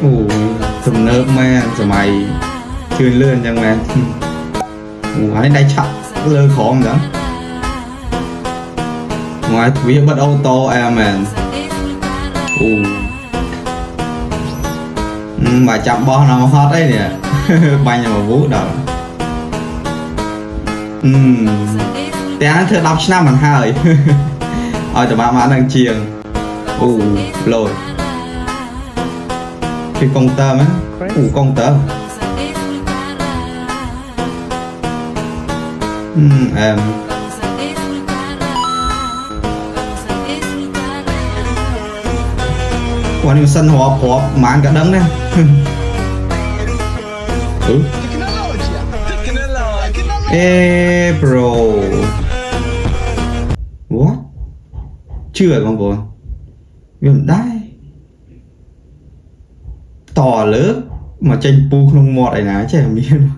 ủ tùm nớp mà giờ mày chưa lươn chẳng mà ủ anh đây chặt lơ khó không đó ngoài vì bắt ô tô em man ủ mà chạm bó nào hot đấy nè bay nhà mà vũ đầu té thưa đọc năm bằng hai ôi tụi bạn đang chiềng lồi cái công tơ á công tơ em quả này sân họp màn cả đấng nè ê bro what chưa con bố việc đai tỏ lớp mà tranh pu không mọt này ná trẻ miên